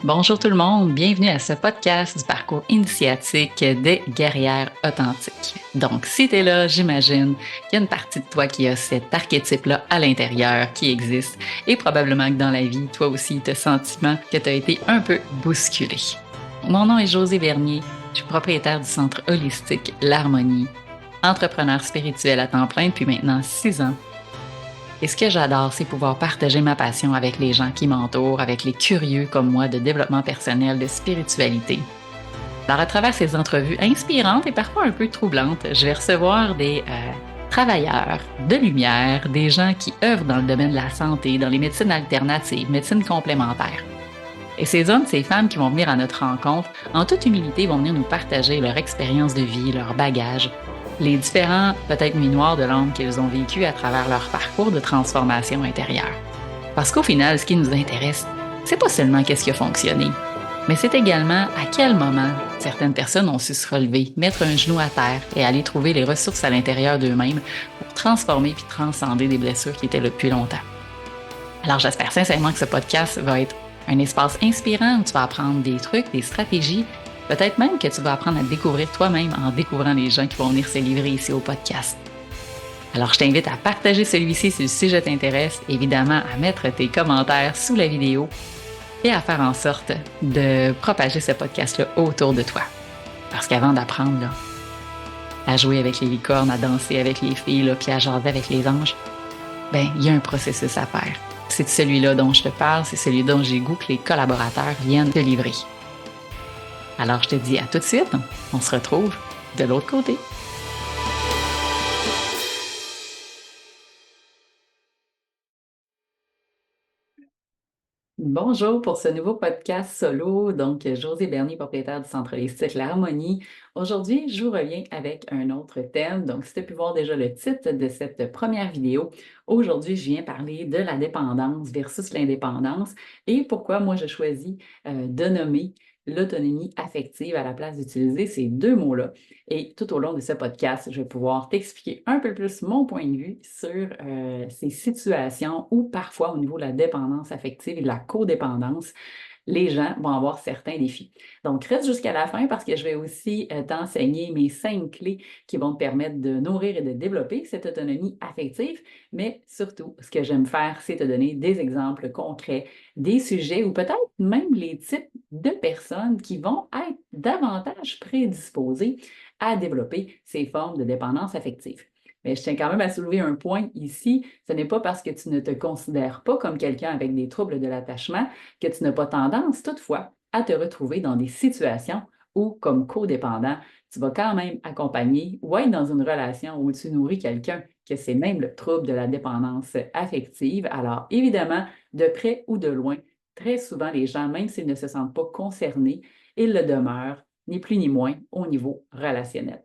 Bonjour tout le monde, bienvenue à ce podcast du parcours initiatique des guerrières authentiques. Donc, si tu es là, j'imagine qu'il y a une partie de toi qui a cet archétype-là à l'intérieur qui existe et probablement que dans la vie, toi aussi, tu as le sentiment que tu as été un peu bousculé. Mon nom est Josée Vernier, je suis propriétaire du centre holistique L'Harmonie, entrepreneur spirituel à temps plein depuis maintenant 6 ans. Et ce que j'adore, c'est pouvoir partager ma passion avec les gens qui m'entourent, avec les curieux comme moi de développement personnel, de spiritualité. Alors, à travers ces entrevues inspirantes et parfois un peu troublantes, je vais recevoir des travailleurs de lumière, des gens qui œuvrent dans le domaine de la santé, dans les médecines alternatives, médecines complémentaires. Et ces hommes, ces femmes qui vont venir à notre rencontre, en toute humilité, vont venir nous partager leur expérience de vie, leur bagage, les différents, peut-être nuits noires de l'âme qu'ils ont vécues à travers leur parcours de transformation intérieure. Parce qu'au final, ce qui nous intéresse, c'est pas seulement qu'est-ce qui a fonctionné, mais c'est également à quel moment certaines personnes ont su se relever, mettre un genou à terre et aller trouver les ressources à l'intérieur d'eux-mêmes pour transformer puis transcender des blessures qui étaient là depuis longtemps. Alors j'espère sincèrement que ce podcast va être un espace inspirant où tu vas apprendre des trucs, des stratégies, peut-être même que tu vas apprendre à te découvrir toi-même en découvrant les gens qui vont venir se livrer ici au podcast. Alors je t'invite à partager celui-ci si le sujet t'intéresse, évidemment à mettre tes commentaires sous la vidéo et à faire en sorte de propager ce podcast-là autour de toi. Parce qu'avant d'apprendre là, à jouer avec les licornes, à danser avec les filles, là, puis à jaser avec les anges, ben il y a un processus à faire. C'est celui-là dont je te parle, c'est celui dont j'ai goût que les collaborateurs viennent te livrer. Alors je te dis à tout de suite, on se retrouve de l'autre côté. Bonjour pour ce nouveau podcast solo. Donc, Josée Bernier, propriétaire du Centre holistique L'Harmonie. Aujourd'hui, je vous reviens avec un autre thème. Donc, si tu as pu voir déjà le titre de cette première vidéo, aujourd'hui, je viens parler de la dépendance versus l'indépendance et pourquoi moi, je choisis de nommer l'autonomie affective à la place d'utiliser ces deux mots-là. Et tout au long de ce podcast, je vais pouvoir t'expliquer un peu plus mon point de vue sur ces situations où parfois au niveau de la dépendance affective et de la codépendance, les gens vont avoir certains défis. Donc, reste jusqu'à la fin parce que je vais aussi t'enseigner mes 5 clés qui vont te permettre de nourrir et de développer cette autonomie affective. Mais surtout, ce que j'aime faire, c'est te donner des exemples concrets, des sujets ou peut-être même les types de personnes qui vont être davantage prédisposées à développer ces formes de dépendance affective. Mais je tiens quand même à soulever un point ici. Ce n'est pas parce que tu ne te considères pas comme quelqu'un avec des troubles de l'attachement que tu n'as pas tendance, toutefois, à te retrouver dans des situations où, comme codépendant, tu vas quand même accompagner ou être dans une relation où tu nourris quelqu'un que c'est même le trouble de la dépendance affective. Alors, évidemment, de près ou de loin, très souvent, les gens, même s'ils ne se sentent pas concernés, ils le demeurent, ni plus ni moins, au niveau relationnel.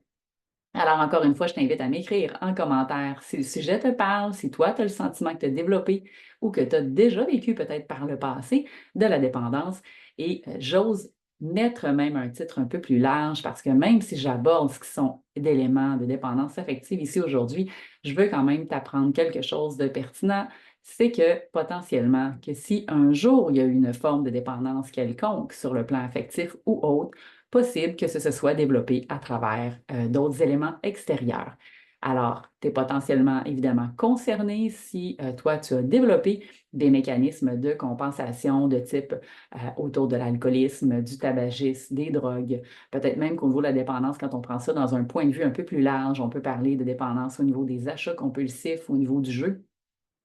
Alors, encore une fois, je t'invite à m'écrire en commentaire si le sujet te parle, si toi, tu as le sentiment que tu as développé ou que tu as déjà vécu peut-être par le passé de la dépendance. Et j'ose mettre même un titre un peu plus large parce que même si j'aborde ce qui sont d'éléments de dépendance affective ici aujourd'hui, je veux quand même t'apprendre quelque chose de pertinent. C'est que potentiellement, que si un jour il y a eu une forme de dépendance quelconque sur le plan affectif ou autre, possible que ce se soit développé à travers d'autres éléments extérieurs. Alors, tu es potentiellement évidemment concerné si toi, tu as développé des mécanismes de compensation de type autour de l'alcoolisme, du tabagisme, des drogues, peut-être même qu'au niveau de la dépendance, quand on prend ça dans un point de vue un peu plus large, on peut parler de dépendance au niveau des achats compulsifs, au niveau du jeu,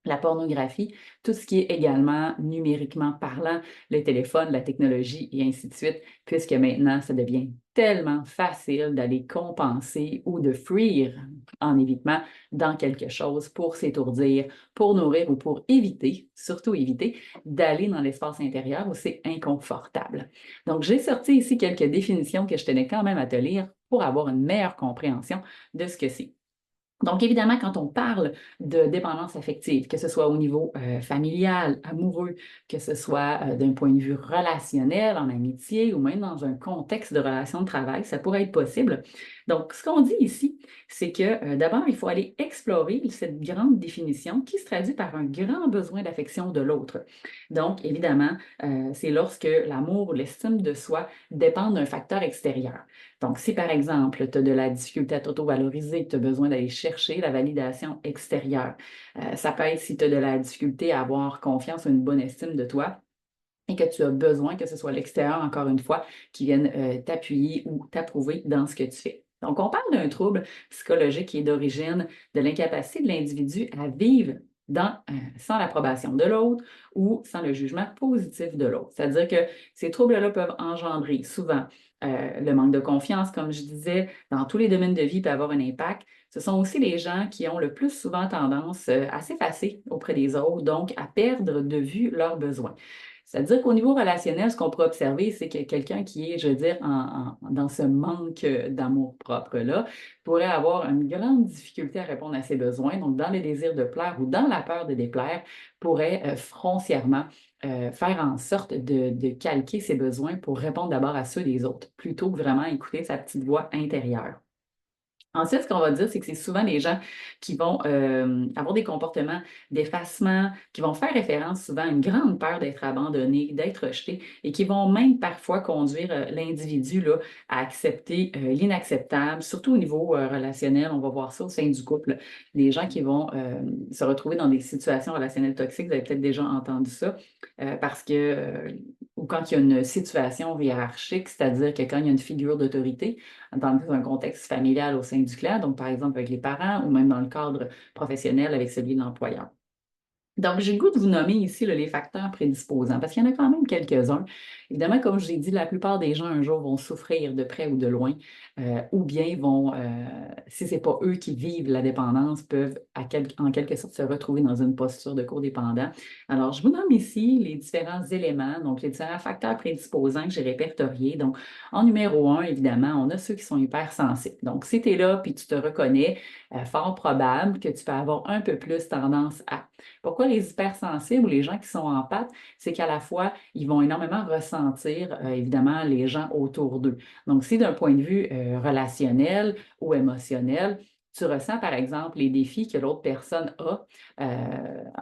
la pornographie, tout ce qui est également numériquement parlant, le téléphone, la technologie et ainsi de suite, puisque maintenant, ça devient tellement facile d'aller compenser ou de fuir en évitement dans quelque chose pour s'étourdir, pour nourrir ou pour éviter, surtout éviter, d'aller dans l'espace intérieur où c'est inconfortable. Donc, j'ai sorti ici quelques définitions que je tenais quand même à te lire pour avoir une meilleure compréhension de ce que c'est. Donc, évidemment, quand on parle de dépendance affective, que ce soit au niveau familial, amoureux, que ce soit d'un point de vue relationnel, en amitié ou même dans un contexte de relation de travail, ça pourrait être possible. Donc, ce qu'on dit ici, c'est que d'abord, il faut aller explorer cette grande définition qui se traduit par un grand besoin d'affection de l'autre. Donc, évidemment, c'est lorsque l'amour ou l'estime de soi dépendent d'un facteur extérieur. Donc, si par exemple, tu as de la difficulté à t'auto-valoriser, tu as besoin d'aller chercher la validation extérieure. Ça peut être si tu as de la difficulté à avoir confiance ou une bonne estime de toi et que tu as besoin que ce soit l'extérieur, encore une fois, qui vienne t'appuyer ou t'approuver dans ce que tu fais. Donc, on parle d'un trouble psychologique qui est d'origine de l'incapacité de l'individu à vivre sans l'approbation de l'autre ou sans le jugement positif de l'autre. C'est-à-dire que ces troubles-là peuvent engendrer souvent le manque de confiance, comme je disais, dans tous les domaines de vie peut avoir un impact. Ce sont aussi les gens qui ont le plus souvent tendance à s'effacer auprès des autres, donc à perdre de vue leurs besoins. C'est-à-dire qu'au niveau relationnel, ce qu'on pourrait observer, c'est que quelqu'un qui est, je veux dire, dans ce manque d'amour-propre-là, pourrait avoir une grande difficulté à répondre à ses besoins. Donc, dans le désir de plaire ou dans la peur de déplaire, pourrait foncièrement faire en sorte de calquer ses besoins pour répondre d'abord à ceux des autres, plutôt que vraiment écouter sa petite voix intérieure. Ensuite, ce qu'on va dire, c'est que c'est souvent les gens qui vont avoir des comportements d'effacement, qui vont faire référence souvent à une grande peur d'être abandonné, d'être rejeté, et qui vont même parfois conduire l'individu là, à accepter l'inacceptable, surtout au niveau relationnel. On va voir ça au sein du couple. Les gens qui vont se retrouver dans des situations relationnelles toxiques, vous avez peut-être déjà entendu ça, parce que, ou quand il y a une situation hiérarchique, c'est-à-dire que quand il y a une figure d'autorité, dans un contexte familial au sein du clan, donc par exemple avec les parents ou même dans le cadre professionnel avec celui de l'employeur. Donc, j'ai le goût de vous nommer ici là, les facteurs prédisposants, parce qu'il y en a quand même quelques-uns. Évidemment, comme je l'ai dit, la plupart des gens un jour vont souffrir de près ou de loin, ou bien vont, si ce n'est pas eux qui vivent la dépendance, peuvent en quelque sorte se retrouver dans une posture de codépendant. Alors, je vous nomme ici les différents éléments, donc les différents facteurs prédisposants que j'ai répertoriés. Donc, en numéro un, évidemment, on a ceux qui sont hypersensibles. Donc, si tu es là puis tu te reconnais, fort probable que tu peux avoir un peu plus tendance à. Pourquoi les hypersensibles ou les gens qui sont en pâte, c'est qu'à la fois, ils vont énormément ressentir, évidemment, les gens autour d'eux. Donc, si d'un point de vue relationnel ou émotionnel, tu ressens, par exemple, les défis que l'autre personne a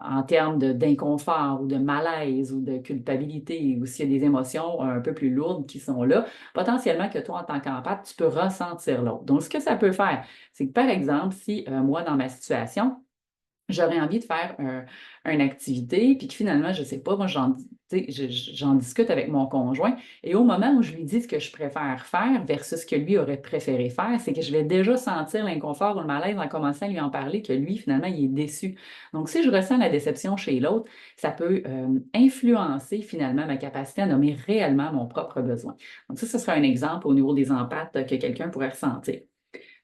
en termes d'inconfort ou de malaise ou de culpabilité, ou s'il y a des émotions un peu plus lourdes qui sont là, potentiellement que toi, en tant qu'empathe, tu peux ressentir l'autre. Donc, ce que ça peut faire, c'est que, par exemple, si moi, dans ma situation, j'aurais envie de faire une activité, puis que finalement, je ne sais pas, moi, tu sais, j'en discute avec mon conjoint, et au moment où je lui dis ce que je préfère faire versus ce que lui aurait préféré faire, c'est que je vais déjà sentir l'inconfort ou le malaise en commençant à lui en parler, que lui, finalement, il est déçu. Donc, si je ressens la déception chez l'autre, ça peut influencer finalement ma capacité à nommer réellement mon propre besoin. Donc, ça, ce sera un exemple au niveau des empathes que quelqu'un pourrait ressentir.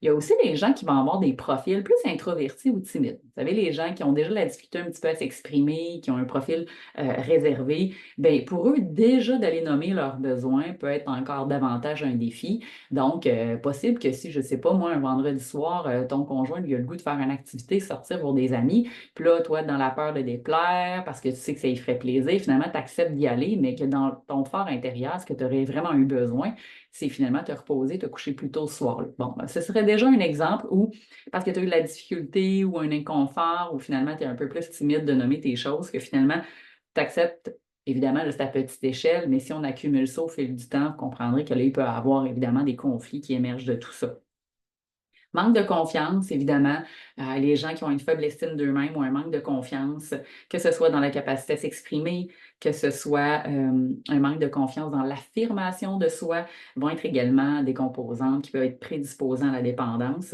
Il y a aussi des gens qui vont avoir des profils plus introvertis ou timides. Vous savez, les gens qui ont déjà la difficulté un petit peu à s'exprimer, qui ont un profil réservé, bien, pour eux, déjà d'aller nommer leurs besoins peut être encore davantage un défi. Donc, possible que si, je ne sais pas, moi, un vendredi soir, ton conjoint lui a le goût de faire une activité, sortir pour des amis, puis là, toi, dans la peur de déplaire, parce que tu sais que ça lui ferait plaisir, finalement, tu acceptes d'y aller, mais que dans ton fort intérieur, ce que tu aurais vraiment eu besoin, c'est finalement te reposer, te coucher plus tôt ce soir-là. Bon, ben, ce serait déjà un exemple où, parce que tu as eu de la difficulté ou un inconfort, ou finalement tu es un peu plus timide de nommer tes choses, que finalement tu acceptes, évidemment, là, c'est à petite échelle, mais si on accumule ça au fil du temps, vous comprendrez que là, il peut y avoir évidemment des conflits qui émergent de tout ça. Manque de confiance, évidemment, les gens qui ont une faible estime d'eux-mêmes ou un manque de confiance, que ce soit dans la capacité à s'exprimer, que ce soit un manque de confiance dans l'affirmation de soi, vont être également des composantes qui peuvent être prédisposant à la dépendance.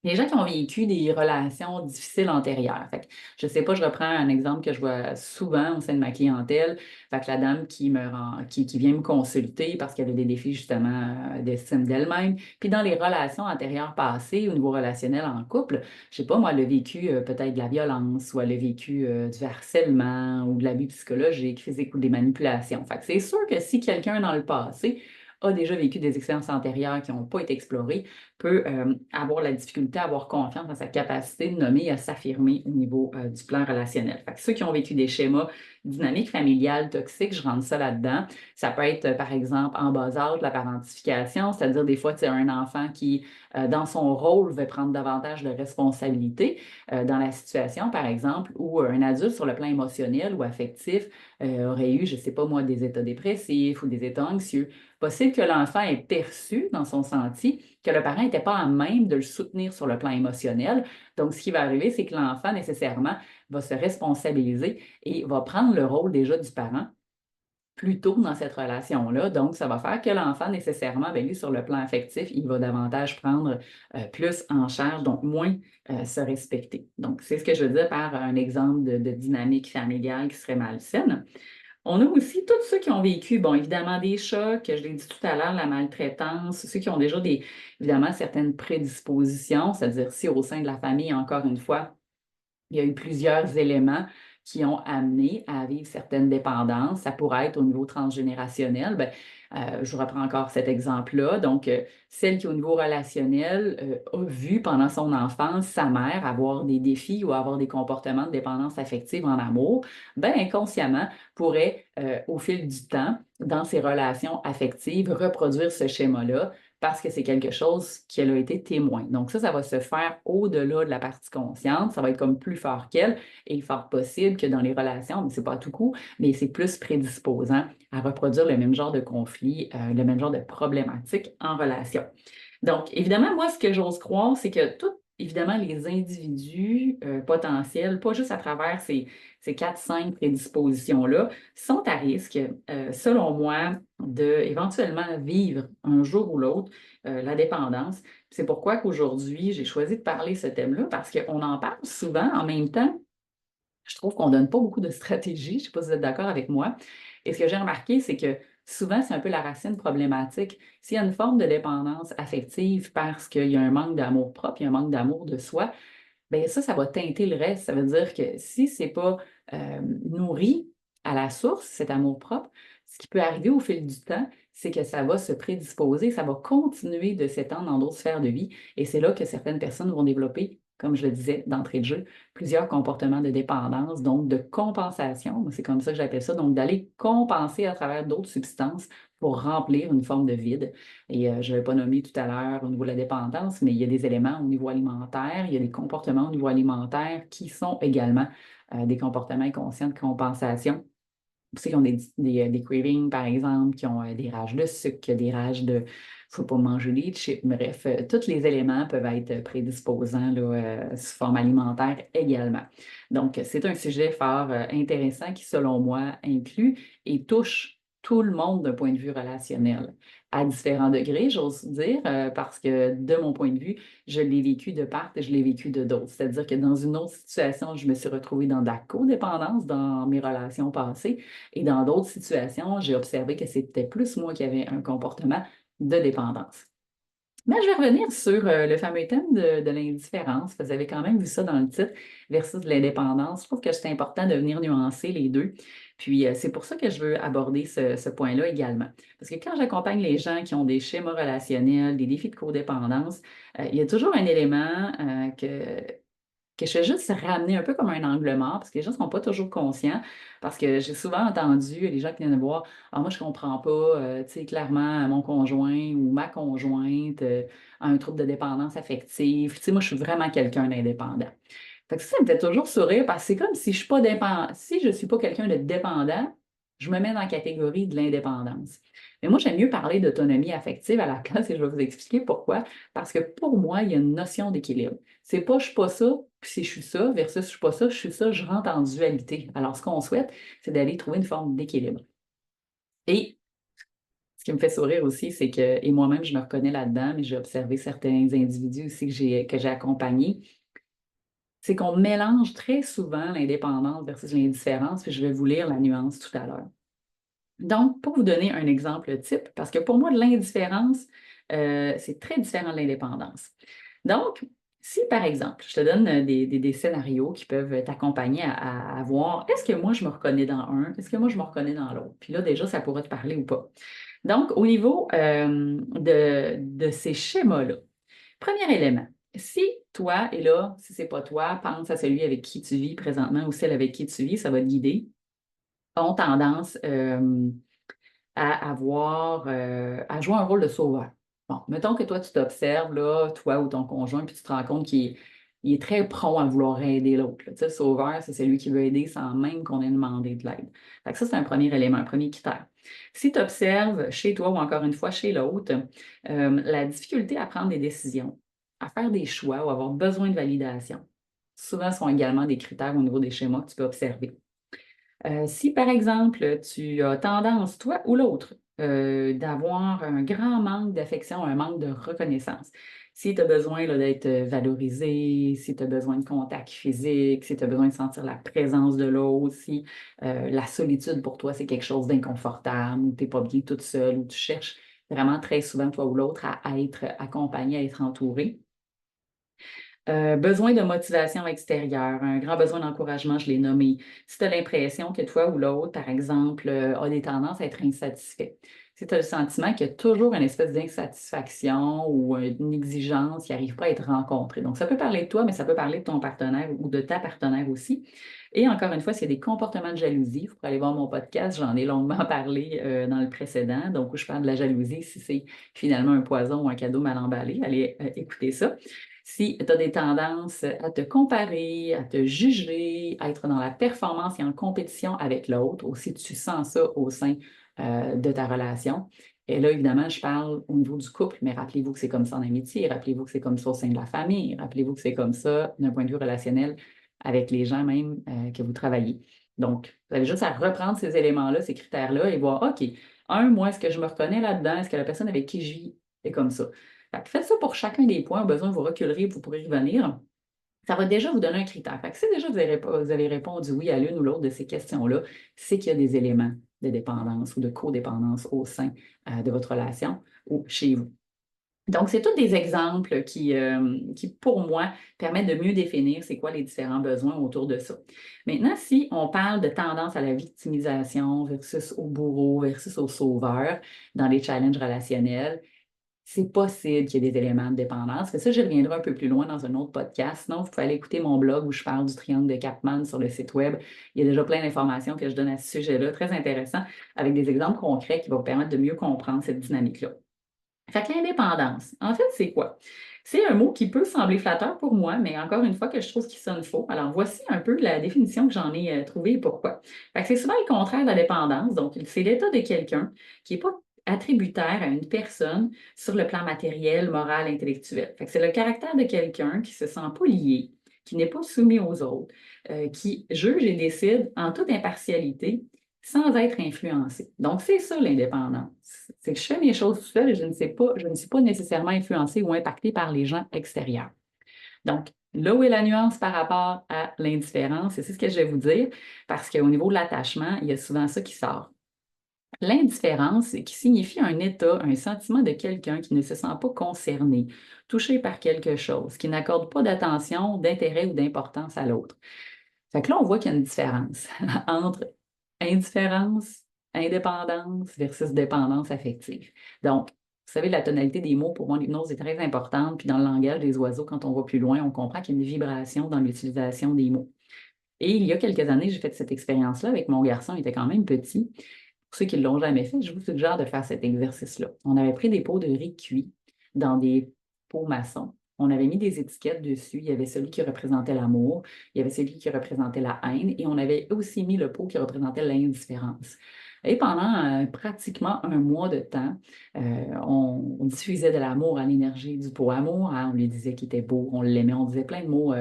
Les gens qui ont vécu des relations difficiles antérieures. Fait que, je ne sais pas, je reprends un exemple que je vois souvent au sein de ma clientèle. Fait que la dame qui vient me consulter parce qu'elle a des défis justement d'estime d'elle-même. Puis dans les relations antérieures passées, au niveau relationnel en couple, je ne sais pas, moi, elle a vécu peut-être de la violence ou elle a vécu du harcèlement ou de l'abus psychologique, physique ou des manipulations. Fait que c'est sûr que si quelqu'un dans le passé a déjà vécu des expériences antérieures qui n'ont pas été explorées, peut avoir la difficulté à avoir confiance dans sa capacité de nommer et à s'affirmer au niveau du plan relationnel. Fait que ceux qui ont vécu des schémas dynamiques familiales toxiques, je rentre ça là-dedans. Ça peut être, par exemple, en bas âge, la parentification, c'est-à-dire des fois, tu as un enfant qui, dans son rôle, veut prendre davantage de responsabilités dans la situation, par exemple, ou un adulte sur le plan émotionnel ou affectif aurait eu, je ne sais pas moi, des états dépressifs ou des états anxieux. Possible que l'enfant ait perçu dans son senti que le parent n'était pas à même de le soutenir sur le plan émotionnel. Donc, ce qui va arriver, c'est que l'enfant, nécessairement, va se responsabiliser et va prendre le rôle déjà du parent plus tôt dans cette relation-là. Donc, ça va faire que l'enfant, nécessairement, bien, lui, sur le plan affectif, il va davantage prendre plus en charge, donc moins se respecter. Donc, c'est ce que je veux dire par un exemple de dynamique familiale qui serait malsaine. On a aussi tous ceux qui ont vécu, bon, évidemment, des chocs, je l'ai dit tout à l'heure, la maltraitance, ceux qui ont déjà évidemment, certaines prédispositions, c'est-à-dire si au sein de la famille, encore une fois, il y a eu plusieurs éléments qui ont amené à vivre certaines dépendances. Ça pourrait être au niveau transgénérationnel. Bien, je reprends encore cet exemple-là. Donc, celle qui, au niveau relationnel, a vu pendant son enfance sa mère avoir des défis ou avoir des comportements de dépendance affective en amour, bien, inconsciemment, pourrait, au fil du temps, dans ses relations affectives, reproduire ce schéma-là parce que c'est quelque chose qu'elle a été témoin. Donc ça va se faire au-delà de la partie consciente, ça va être comme plus fort qu'elle et fort possible que dans les relations, mais c'est pas à tout coup, mais c'est plus prédisposant à reproduire le même genre de conflit, le même genre de problématique en relation. Donc, évidemment, moi, ce que j'ose croire, c'est que tout, évidemment, les individus potentiels, pas juste à travers ces 4-5 prédispositions-là, sont à risque, selon moi, de éventuellement vivre un jour ou l'autre la dépendance. C'est pourquoi qu'aujourd'hui, j'ai choisi de parler ce thème-là, parce qu'on en parle souvent en même temps. Je trouve qu'on ne donne pas beaucoup de stratégies. Je ne sais pas si vous êtes d'accord avec moi. Et ce que j'ai remarqué, c'est que souvent, c'est un peu la racine problématique. S'il y a une forme de dépendance affective parce qu'il y a un manque d'amour propre, il y a un manque d'amour de soi, bien ça va teinter le reste. Ça veut dire que si ce n'est pas nourri à la source, cet amour-propre, ce qui peut arriver au fil du temps, c'est que ça va se prédisposer, ça va continuer de s'étendre dans d'autres sphères de vie. Et c'est là que certaines personnes vont développer, comme je le disais d'entrée de jeu, plusieurs comportements de dépendance, donc de compensation. Moi, c'est comme ça que j'appelle ça. Donc, d'aller compenser à travers d'autres substances pour remplir une forme de vide. Et je ne l'ai pas nommé tout à l'heure au niveau de la dépendance, mais il y a des éléments au niveau alimentaire, il y a des comportements au niveau alimentaire qui sont également des comportements inconscients de compensation. Ceux qui ont des cravings, par exemple, qui ont des rages de sucre, des rages de il ne faut pas manger les chips. Bref, tous les éléments peuvent être prédisposants là, sous forme alimentaire également. Donc, c'est un sujet fort intéressant qui, selon moi, inclut et touche tout le monde d'un point de vue relationnel, à différents degrés, j'ose dire, parce que de mon point de vue, je l'ai vécu de part et je l'ai vécu de d'autres. C'est-à-dire que dans une autre situation, je me suis retrouvée dans de la codépendance dans mes relations passées et dans d'autres situations, j'ai observé que c'était plus moi qui avais un comportement de dépendance. Mais je vais revenir sur le fameux thème de l'indifférence. Vous avez quand même vu ça dans le titre versus l'indépendance. Je trouve que c'est important de venir nuancer les deux. Puis c'est pour ça que je veux aborder ce point-là également. Parce que quand j'accompagne les gens qui ont des schémas relationnels, des défis de codépendance, il y a toujours un élément que je fais juste ramener un peu comme un angle mort, parce que les gens ne sont pas toujours conscients, parce que j'ai souvent entendu les gens qui viennent me voir, ah, moi, je ne comprends pas, tu sais, clairement, mon conjoint ou ma conjointe a un trouble de dépendance affective. Tu sais, moi, je suis vraiment quelqu'un d'indépendant. Fait que ça me fait toujours sourire, parce que c'est comme si je suis pas si je ne suis pas quelqu'un de dépendant, je me mets dans la catégorie de l'indépendance. Mais moi, j'aime mieux parler d'autonomie affective à la place et je vais vous expliquer pourquoi. Parce que pour moi, il y a une notion d'équilibre. C'est pas je suis pas ça, puis si je suis ça, versus je suis pas ça, je suis ça, je rentre en dualité. Alors, ce qu'on souhaite, c'est d'aller trouver une forme d'équilibre. Et ce qui me fait sourire aussi, c'est que, et moi-même, je me reconnais là-dedans, mais j'ai observé certains individus aussi que j'ai accompagnés, c'est qu'on mélange très souvent l'indépendance versus l'indifférence, puis je vais vous lire la nuance tout à l'heure. Donc, pour vous donner un exemple type, parce que pour moi, l'indifférence, c'est très différent de l'indépendance. Donc, si par exemple, je te donne des scénarios qui peuvent t'accompagner à voir, est-ce que moi je me reconnais dans un, est-ce que moi je me reconnais dans l'autre? Puis là, déjà, ça pourrait te parler ou pas. Donc, au niveau de ces schémas-là, premier élément, si toi, et là, si c'est pas toi, pense à celui avec qui tu vis présentement ou celle avec qui tu vis, ça va te guider, ont tendance à jouer un rôle de sauveur. Bon, mettons que toi, tu t'observes, là, toi ou ton conjoint, puis tu te rends compte qu'il est très prompt à vouloir aider l'autre, là. Tu sais, le sauveur, c'est celui qui veut aider sans même qu'on ait demandé de l'aide. Fait que ça, c'est un premier élément, un premier critère. Si tu observes chez toi ou encore une fois chez l'autre, la difficulté à prendre des décisions, à faire des choix ou avoir besoin de validation, souvent sont également des critères au niveau des schémas que tu peux observer. Si, par exemple, tu as tendance, toi ou l'autre, d'avoir un grand manque d'affection, un manque de reconnaissance, si tu as besoin là, d'être valorisé, si tu as besoin de contact physique, si tu as besoin de sentir la présence de l'autre, si la solitude pour toi, c'est quelque chose d'inconfortable, ou tu n'es pas bien toute seule, ou tu cherches vraiment très souvent, toi ou l'autre, à être accompagné, à être entouré. Besoin de motivation extérieure, un grand besoin d'encouragement, je l'ai nommé. Si tu as l'impression que toi ou l'autre, par exemple, a des tendances à être insatisfait, si tu as le sentiment qu'il y a toujours une espèce d'insatisfaction ou une exigence qui n'arrive pas à être rencontrée. Donc, ça peut parler de toi, mais ça peut parler de ton partenaire ou de ta partenaire aussi. Et encore une fois, s'il y a des comportements de jalousie, vous pourrez aller voir mon podcast, j'en ai longuement parlé dans le précédent, donc où je parle de la jalousie, si c'est finalement un poison ou un cadeau mal emballé, allez écouter ça. Si tu as des tendances à te comparer, à te juger, à être dans la performance et en compétition avec l'autre, ou si tu sens ça au sein de ta relation. Et là, évidemment, je parle au niveau du couple, mais rappelez-vous que c'est comme ça en amitié, rappelez-vous que c'est comme ça au sein de la famille, rappelez-vous que c'est comme ça d'un point de vue relationnel avec les gens même que vous travaillez. Donc, vous avez juste à reprendre ces éléments-là, ces critères-là et voir, OK, moi, est-ce que je me reconnais là-dedans? Est-ce que la personne avec qui je vis est comme ça? Fait que faites ça pour chacun des points. Au besoin, vous reculerez, vous pourrez y revenir. Ça va déjà vous donner un critère. Fait que si déjà vous avez répondu oui à l'une ou l'autre de ces questions-là, c'est qu'il y a des éléments de dépendance ou de codépendance au sein de votre relation ou chez vous. Donc, c'est tous des exemples qui, pour moi, permettent de mieux définir c'est quoi les différents besoins autour de ça. Maintenant, si on parle de tendance à la victimisation versus au bourreau versus au sauveur dans les challenges relationnels, c'est possible qu'il y ait des éléments de dépendance. Mais ça, j'y reviendrai un peu plus loin dans un autre podcast. Sinon, vous pouvez aller écouter mon blog où je parle du triangle de Kaplan sur le site web. Il y a déjà plein d'informations que je donne à ce sujet-là, très intéressant, avec des exemples concrets qui vont vous permettre de mieux comprendre cette dynamique-là. Fait que l'indépendance, en fait, c'est quoi? C'est un mot qui peut sembler flatteur pour moi, mais encore une fois que je trouve qu'il sonne faux. Alors, voici un peu la définition que j'en ai trouvée et pourquoi. Fait que c'est souvent le contraire de la dépendance. Donc, c'est l'état de quelqu'un qui n'est pas attributaire à une personne sur le plan matériel, moral, intellectuel. Fait que c'est le caractère de quelqu'un qui se sent pas lié, qui n'est pas soumis aux autres, qui juge et décide en toute impartialité sans être influencé. Donc, c'est ça l'indépendance. C'est que je fais mes choses tout seul et je ne suis pas nécessairement influencée ou impactée par les gens extérieurs. Donc, là où est la nuance par rapport à l'indifférence, et c'est ce que je vais vous dire, parce qu'au niveau de l'attachement, il y a souvent ça qui sort. L'indifférence, qui signifie un état, un sentiment de quelqu'un qui ne se sent pas concerné, touché par quelque chose, qui n'accorde pas d'attention, d'intérêt ou d'importance à l'autre. Fait que là, on voit qu'il y a une différence entre indifférence, indépendance versus dépendance affective. Donc, vous savez, la tonalité des mots, pour moi, l'hypnose est très importante. Puis dans le langage des oiseaux, quand on va plus loin, on comprend qu'il y a une vibration dans l'utilisation des mots. Et il y a quelques années, j'ai fait cette expérience-là avec mon garçon, il était quand même petit. Pour ceux qui ne l'ont jamais fait, je vous suggère de faire cet exercice-là. On avait pris des pots de riz cuits dans des pots maçons. On avait mis des étiquettes dessus. Il y avait celui qui représentait l'amour, il y avait celui qui représentait la haine, et on avait aussi mis le pot qui représentait l'indifférence. Et pendant pratiquement un mois de temps, on diffusait de l'amour à l'énergie du pot amour, hein. On lui disait qu'il était beau, on l'aimait, on disait plein de mots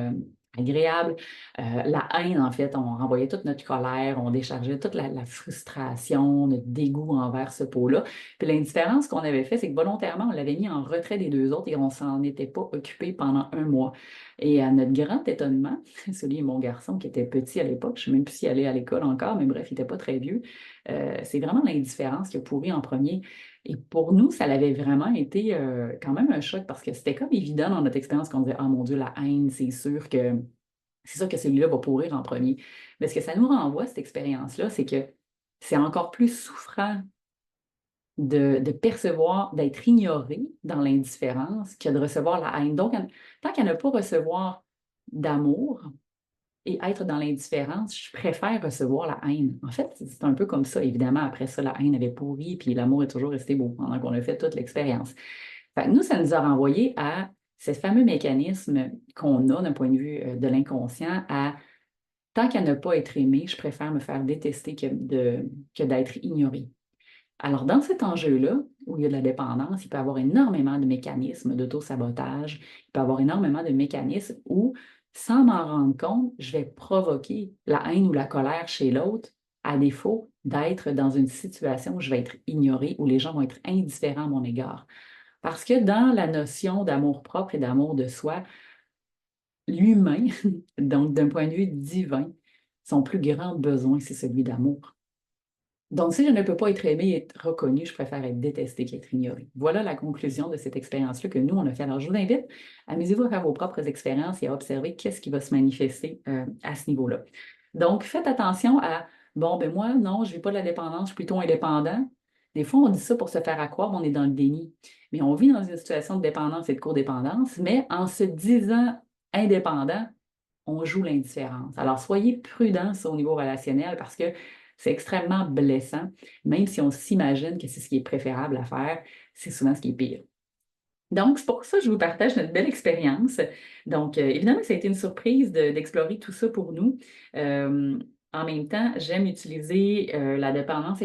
agréables. La haine, en fait, on renvoyait toute notre colère, on déchargeait toute la frustration, notre dégoût envers ce pot-là. Puis l'indifférence qu'on avait fait, c'est que volontairement, on l'avait mis en retrait des deux autres et on s'en était pas occupé pendant un mois. Et à notre grand étonnement, celui de mon garçon qui était petit à l'époque, je ne sais même plus s'il allait à l'école encore, mais bref, il n'était pas très vieux, c'est vraiment l'indifférence qui a pourri en premier. Et pour nous, ça l'avait vraiment été quand même un choc parce que c'était comme évident dans notre expérience qu'on disait, ah mon Dieu, la haine, c'est sûr que celui-là va pourrir en premier. Mais ce que ça nous renvoie, cette expérience-là, c'est que c'est encore plus souffrant de percevoir, d'être ignoré dans l'indifférence que de recevoir la haine. Donc, tant qu'à ne pas recevoir d'amour et être dans l'indifférence, je préfère recevoir la haine. En fait, c'est un peu comme ça. Évidemment, après ça, la haine avait pourri, puis l'amour est toujours resté beau pendant qu'on a fait toute l'expérience. Fait que nous, ça nous a renvoyé à ce fameux mécanisme qu'on a d'un point de vue de l'inconscient à tant qu'à ne pas être aimé, je préfère me faire détester que d'être ignoré. Alors, dans cet enjeu-là, où il y a de la dépendance, il peut y avoir énormément de mécanismes d'auto-sabotage, il peut y avoir énormément de mécanismes où, sans m'en rendre compte, je vais provoquer la haine ou la colère chez l'autre, à défaut d'être dans une situation où je vais être ignorée, où les gens vont être indifférents à mon égard. Parce que dans la notion d'amour-propre et d'amour de soi, l'humain, donc d'un point de vue divin, son plus grand besoin, c'est celui d'amour. Donc, si je ne peux pas être aimé et être reconnu, je préfère être détesté qu'être ignoré. Voilà la conclusion de cette expérience-là que nous, on a fait. Alors, je vous invite, amusez-vous à faire vos propres expériences et à observer qu'est-ce qui va se manifester à ce niveau-là. Donc, faites attention à, bon, ben moi, non, je ne vis pas de la dépendance, je suis plutôt indépendant. Des fois, on dit ça pour se faire croire, mais on est dans le déni. Mais on vit dans une situation de dépendance et de codépendance, mais en se disant indépendant, on joue l'indifférence. Alors, soyez prudents au niveau relationnel parce que c'est extrêmement blessant, même si on s'imagine que c'est ce qui est préférable à faire, c'est souvent ce qui est pire. Donc, c'est pour ça que je vous partage notre belle expérience. Donc, évidemment, ça a été une surprise d'explorer tout ça pour nous. Euh, En même temps, j'aime utiliser la dépendance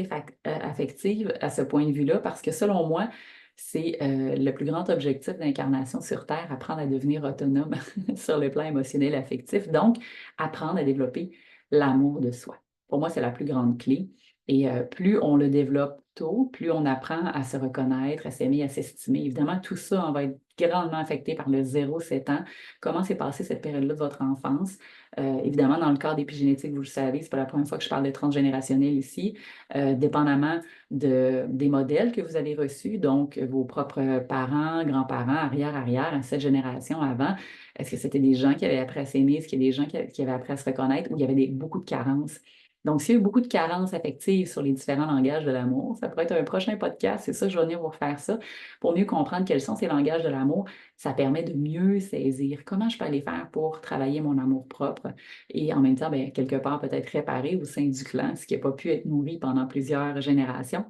affective à ce point de vue-là parce que selon moi, c'est le plus grand objectif d'incarnation sur Terre, apprendre à devenir autonome sur le plan émotionnel et affectif. Donc, apprendre à développer l'amour de soi. Pour moi, c'est la plus grande clé. Et plus on le développe tôt, plus on apprend à se reconnaître, à s'aimer, à s'estimer. Évidemment, tout ça, on va être grandement affecté par le 0-7 ans. Comment s'est passée cette période-là de votre enfance? Évidemment, dans le cadre d'épigénétique, vous le savez, c'est pas la première fois que je parle de transgénérationnel ici, dépendamment des modèles que vous avez reçus, donc vos propres parents, grands-parents, arrière, cette génération avant. Est-ce que c'était des gens qui avaient appris à s'aimer? Est-ce qu'il y a des gens qui avaient appris à se reconnaître ou il y avait beaucoup de carences? Donc, s'il y a eu beaucoup de carences affectives sur les différents langages de l'amour, ça pourrait être un prochain podcast. C'est ça, je vais venir vous refaire ça pour mieux comprendre quels sont ces langages de l'amour. Ça permet de mieux saisir comment je peux aller faire pour travailler mon amour propre et en même temps, bien, quelque part, peut-être réparer au sein du clan ce qui n'a pas pu être nourri pendant plusieurs générations.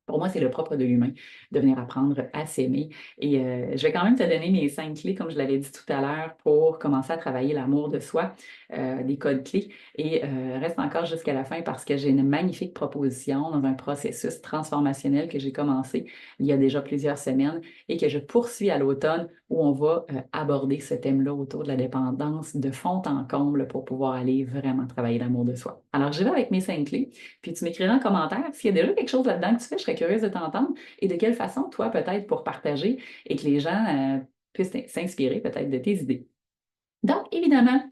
Pour moi, c'est le propre de l'humain, de venir apprendre à s'aimer. Et je vais quand même te donner mes 5 clés, comme je l'avais dit tout à l'heure, pour commencer à travailler l'amour de soi, des codes clés. Et reste encore jusqu'à la fin parce que j'ai une magnifique proposition dans un processus transformationnel que j'ai commencé il y a déjà plusieurs semaines et que je poursuis à l'automne où on va aborder ce thème-là autour de la dépendance de fond en comble pour pouvoir aller vraiment travailler l'amour de soi. Alors, je vais avec mes 5 clés. Puis tu m'écriras en commentaire s'il y a déjà quelque chose là-dedans que tu fais, je serais curieuse de t'entendre et de quelle façon, toi, peut-être pour partager et que les gens puissent s'inspirer peut-être de tes idées. Donc, évidemment,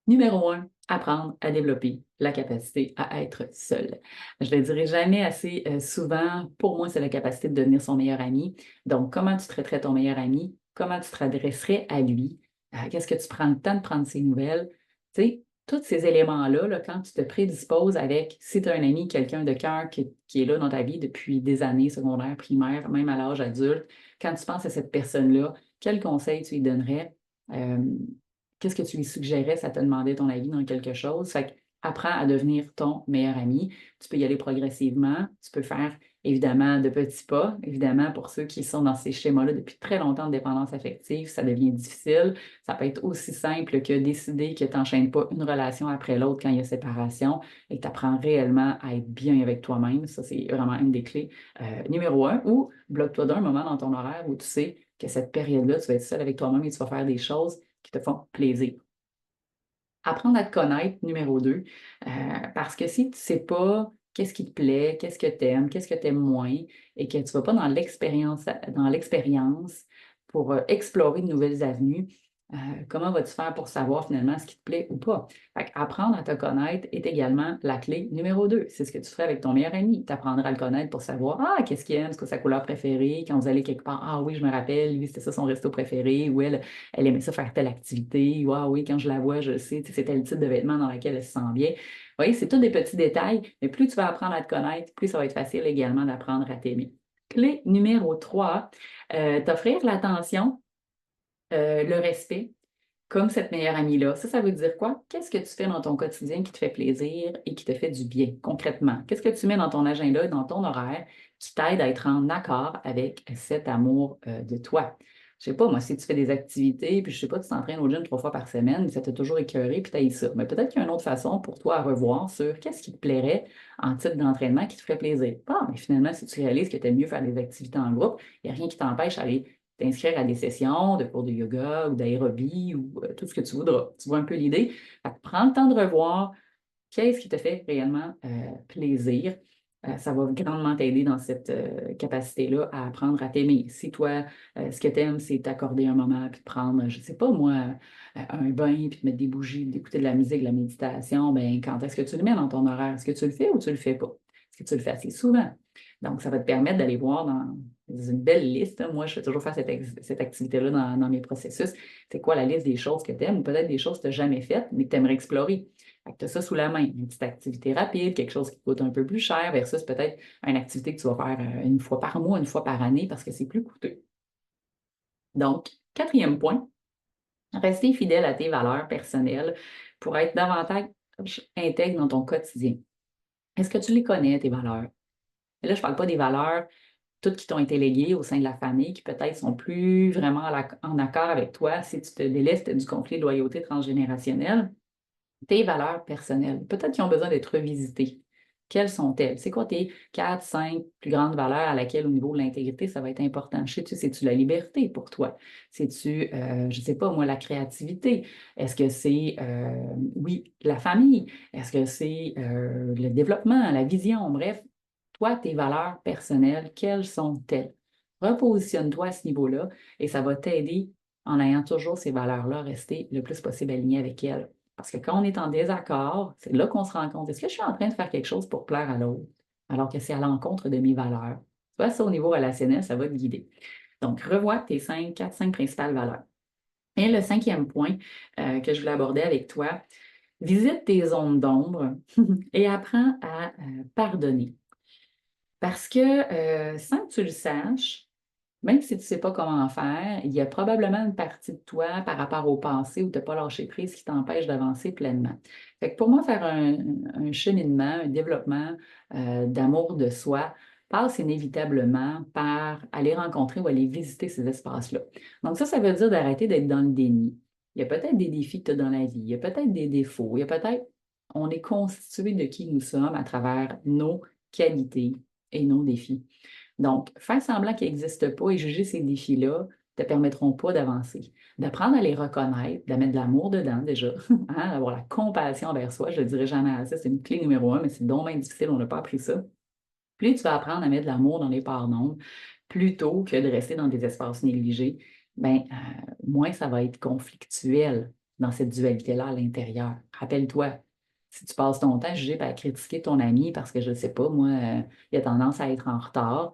numéro 1, apprendre à développer la capacité à être seul. Je ne le dirai jamais assez souvent, pour moi, c'est la capacité de devenir son meilleur ami. Donc, comment tu traiterais ton meilleur ami? Comment tu te redresserais à lui? Qu'est-ce que tu prends le temps de prendre ses nouvelles? Tu sais, tous ces éléments-là, là, quand tu te prédisposes avec, si tu as un ami, quelqu'un de cœur qui est là dans ta vie depuis des années, secondaires, primaires, même à l'âge adulte, quand tu penses à cette personne-là, quel conseil tu lui donnerais? Euh, Qu'est-ce que tu lui suggérais? Ça te demandait ton avis dans quelque chose. Fait que apprends à devenir ton meilleur ami. Tu peux y aller progressivement. Tu peux faire évidemment de petits pas. Évidemment, pour ceux qui sont dans ces schémas-là depuis très longtemps de dépendance affective, ça devient difficile. Ça peut être aussi simple que décider que tu n'enchaînes pas une relation après l'autre quand il y a séparation et que tu apprends réellement à être bien avec toi-même. Ça, c'est vraiment une des clés numéro 1. Ou bloque-toi d'un moment dans ton horaire où tu sais que cette période-là, tu vas être seul avec toi-même et tu vas faire des choses qui te font plaisir. Apprendre à te connaître, numéro 2, parce que si tu ne sais pas qu'est-ce qui te plaît, qu'est-ce que tu aimes moins, et que tu ne vas pas dans l'expérience pour explorer de nouvelles avenues, comment vas-tu faire pour savoir finalement ce qui te plaît ou pas? Fait apprendre à te connaître est également la clé numéro 2. C'est ce que tu ferais avec ton meilleur ami. Tu apprendras à le connaître pour savoir, qu'est-ce qu'il aime, c'est quoi sa couleur préférée, quand vous allez quelque part, oui, je me rappelle, lui, c'était ça son resto préféré, ou elle aimait ça faire telle activité, ou oui, quand je la vois, je sais, c'est tel type de vêtements dans lequel elle se sent bien. voyez, c'est tous des petits détails, mais plus tu vas apprendre à te connaître, plus ça va être facile également d'apprendre à t'aimer. Clé numéro 3, t'offrir l'attention, le respect, comme cette meilleure amie-là. Ça veut dire quoi? Qu'est-ce que tu fais dans ton quotidien qui te fait plaisir et qui te fait du bien, concrètement? Qu'est-ce que tu mets dans ton agenda, dans ton horaire, qui t'aide à être en accord avec cet amour de toi? Je sais pas, moi, si tu fais des activités, puis je sais pas, tu t'entraînes au gym 3 fois par semaine, ça t'a toujours écœuré, puis t'as ça. Mais peut-être qu'il y a une autre façon pour toi à revoir sur qu'est-ce qui te plairait en type d'entraînement qui te ferait plaisir. Ah, mais finalement, si tu réalises que tu aimes mieux faire des activités en groupe, il n'y a rien qui t'empêche d'aller t'inscrire à des sessions de cours de yoga ou d'aérobie ou tout ce que tu voudras. Tu vois un peu l'idée? Fait que prends le temps de revoir qu'est-ce qui te fait réellement plaisir. Ça va grandement t'aider dans cette capacité-là à apprendre à t'aimer. Si toi, ce que tu aimes, c'est t'accorder un moment, puis de prendre, je ne sais pas moi, un bain, puis de mettre des bougies, puis d'écouter de la musique, de la méditation, ben quand est-ce que tu le mets dans ton horaire? Est-ce que tu le fais ou tu le fais pas? Est-ce que tu le fais assez souvent? Donc, ça va te permettre d'aller voir dans une belle liste. Moi, je fais toujours faire cette activité-là dans mes processus. C'est quoi la liste des choses que tu aimes ou peut-être des choses que tu n'as jamais faites, mais que tu aimerais explorer. Tu as ça sous la main, une petite activité rapide, quelque chose qui coûte un peu plus cher, versus peut-être une activité que tu vas faire une fois par mois, une fois par année, parce que c'est plus coûteux. Donc, quatrième point, rester fidèle à tes valeurs personnelles pour être davantage intègre dans ton quotidien. Est-ce que tu les connais, tes valeurs? Et là, je ne parle pas des valeurs toutes qui t'ont été léguées au sein de la famille, qui peut-être sont plus vraiment en accord avec toi si tu te délestes du conflit de loyauté transgénérationnelle. Tes valeurs personnelles, peut-être qu'ils ont besoin d'être revisitées. Quelles sont-elles? C'est quoi tes 4, 5 plus grandes valeurs à laquelle, au niveau de l'intégrité, ça va être important? Sais-tu, c'est-tu la liberté pour toi? C'est-tu, je ne sais pas, moi, la créativité? Est-ce que c'est, oui, la famille? Est-ce que c'est le développement, la vision? Bref, toi, tes valeurs personnelles, quelles sont-elles? Repositionne-toi à ce niveau-là et ça va t'aider en ayant toujours ces valeurs-là, rester le plus possible aligné avec elles. Parce que quand on est en désaccord, c'est là qu'on se rend compte, est-ce que je suis en train de faire quelque chose pour plaire à l'autre, alors que c'est à l'encontre de mes valeurs? Tu vois, ça, au niveau relationnel, ça va te guider. Donc, revois tes 5, 4, 5 principales valeurs. Et le cinquième point que je voulais aborder avec toi, visite tes zones d'ombre et apprends à pardonner. Parce que sans que tu le saches, même si tu ne sais pas comment faire, il y a probablement une partie de toi par rapport au passé où tu n'as pas lâché prise qui t'empêche d'avancer pleinement. Fait que pour moi, faire un cheminement, un développement d'amour de soi passe inévitablement par aller rencontrer ou aller visiter ces espaces-là. Donc ça veut dire d'arrêter d'être dans le déni. Il y a peut-être des défis que tu as dans la vie, il y a peut-être des défauts, il y a peut-être, on est constitué de qui nous sommes à travers nos qualités et nos défis. Donc, faire semblant qu'ils n'existent pas et juger ces défis-là ne te permettront pas d'avancer. D'apprendre à les reconnaître, de mettre de l'amour dedans déjà, hein, d'avoir la compassion envers soi, je ne le dirai jamais assez, c'est une clé numéro un, mais c'est donc bien difficile, on n'a pas appris ça. Plus tu vas apprendre à mettre de l'amour dans les parts d'ombre, plutôt que de rester dans des espaces négligés, ben, moins ça va être conflictuel dans cette dualité-là à l'intérieur. Rappelle-toi, si tu passes ton temps à juger et à critiquer ton ami parce que je ne sais pas, moi, il a tendance à être en retard,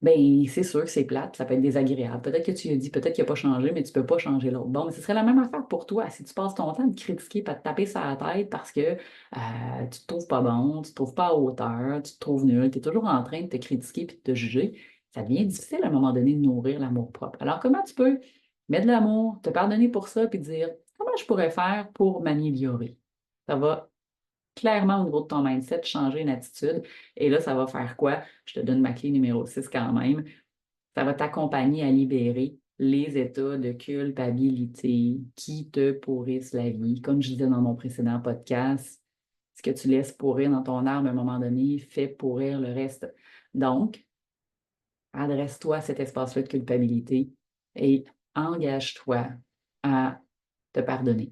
ben c'est sûr que c'est plate, ça peut être désagréable. Peut-être que tu lui as dit, peut-être qu'il n'a pas changé, mais tu ne peux pas changer l'autre. Bon, mais ce serait la même affaire pour toi. Si tu passes ton temps à te critiquer, pas te taper sur la tête parce que tu ne te trouves pas bon, tu ne te trouves pas à hauteur, tu te trouves nul, tu es toujours en train de te critiquer et de te juger, ça devient difficile à un moment donné de nourrir l'amour-propre. Alors, comment tu peux mettre de l'amour, te pardonner pour ça, puis dire comment je pourrais faire pour m'améliorer? Ça va clairement au niveau de ton mindset, changer une attitude. Et là, ça va faire quoi? Je te donne ma clé numéro 6 quand même. Ça va t'accompagner à libérer les états de culpabilité qui te pourrissent la vie. Comme je disais dans mon précédent podcast, ce que tu laisses pourrir dans ton âme à un moment donné fait pourrir le reste. Donc, adresse-toi à cet espace-là de culpabilité et engage-toi à te pardonner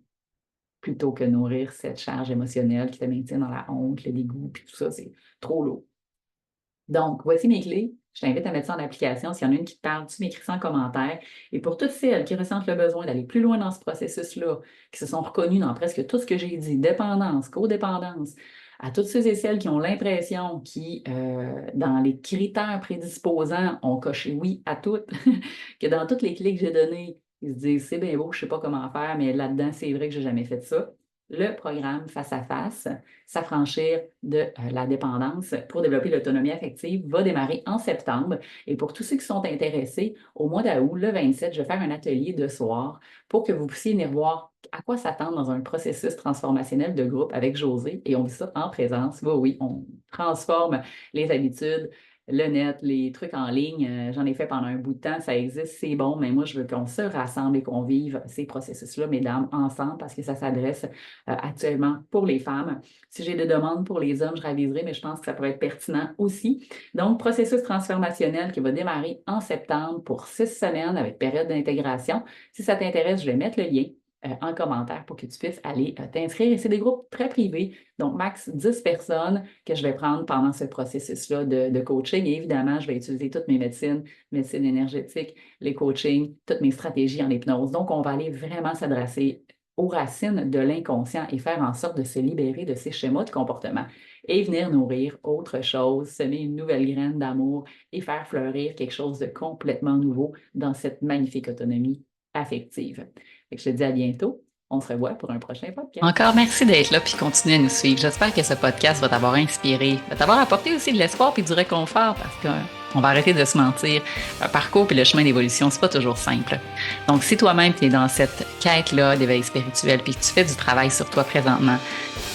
plutôt que nourrir cette charge émotionnelle qui te maintient dans la honte, le dégoût, puis tout ça, c'est trop lourd. Donc, voici mes clés. Je t'invite à mettre ça en application. S'il y en a une qui te parle, tu m'écris ça en commentaire. Et pour toutes celles qui ressentent le besoin d'aller plus loin dans ce processus-là, qui se sont reconnues dans presque tout ce que j'ai dit, dépendance, codépendance, à toutes ceux et celles qui ont l'impression qui, dans les critères prédisposants, ont coché oui à toutes, que dans toutes les clés que j'ai données, ils se disent c'est bien beau, je ne sais pas comment faire, mais là-dedans, c'est vrai que je n'ai jamais fait ça. le programme Face à face, s'affranchir de la dépendance pour développer l'autonomie affective va démarrer en septembre. Et pour tous ceux qui sont intéressés, au mois d'août, le 27, je vais faire un atelier de soir pour que vous puissiez venir voir à quoi s'attendre dans un processus transformationnel de groupe avec Josée. Et on vit ça en présence. Oui, oui, on transforme les habitudes, le net, les trucs en ligne, j'en ai fait pendant un bout de temps, ça existe, c'est bon, mais moi, je veux qu'on se rassemble et qu'on vive ces processus-là, mesdames, ensemble, parce que ça s'adresse actuellement pour les femmes. Si j'ai des demandes pour les hommes, je réaliserai, mais je pense que ça pourrait être pertinent aussi. Donc, processus transformationnel qui va démarrer en septembre pour 6 semaines avec période d'intégration. Si ça t'intéresse, je vais mettre le lien en commentaire pour que tu puisses aller t'inscrire. Et c'est des groupes très privés, donc max 10 personnes que je vais prendre pendant ce processus-là de coaching. Et évidemment, je vais utiliser toutes mes médecine énergétique, les coachings, toutes mes stratégies en hypnose. Donc, on va aller vraiment s'adresser aux racines de l'inconscient et faire en sorte de se libérer de ces schémas de comportement et venir nourrir autre chose, semer une nouvelle graine d'amour et faire fleurir quelque chose de complètement nouveau dans cette magnifique autonomie affective. Fait que je te dis à bientôt. On se revoit pour un prochain podcast. Encore merci d'être là puis continue à nous suivre. J'espère que ce podcast va t'avoir inspiré, va t'avoir apporté aussi de l'espoir puis du réconfort parce qu'on va arrêter de se mentir. Le parcours puis le chemin d'évolution, c'est pas toujours simple. Donc, si toi-même tu es dans cette quête-là d'éveil spirituel puis que tu fais du travail sur toi présentement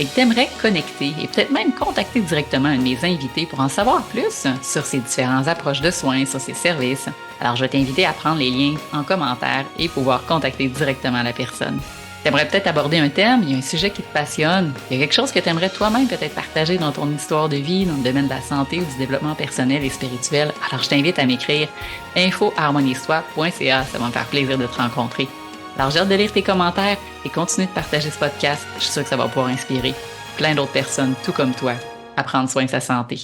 et que tu aimerais connecter et peut-être même contacter directement un de mes invités pour en savoir plus sur ces différentes approches de soins, sur ces services, alors je vais t'inviter à prendre les liens en commentaire et pouvoir contacter directement la personne. Tu aimerais peut-être aborder un thème, il y a un sujet qui te passionne, il y a quelque chose que tu aimerais toi-même peut-être partager dans ton histoire de vie, dans le domaine de la santé ou du développement personnel et spirituel, alors je t'invite à m'écrire info@harmoniestoi.ca, ça va me faire plaisir de te rencontrer. Alors j'ai hâte de lire tes commentaires et continue de partager ce podcast, je suis sûre que ça va pouvoir inspirer plein d'autres personnes, tout comme toi, à prendre soin de sa santé.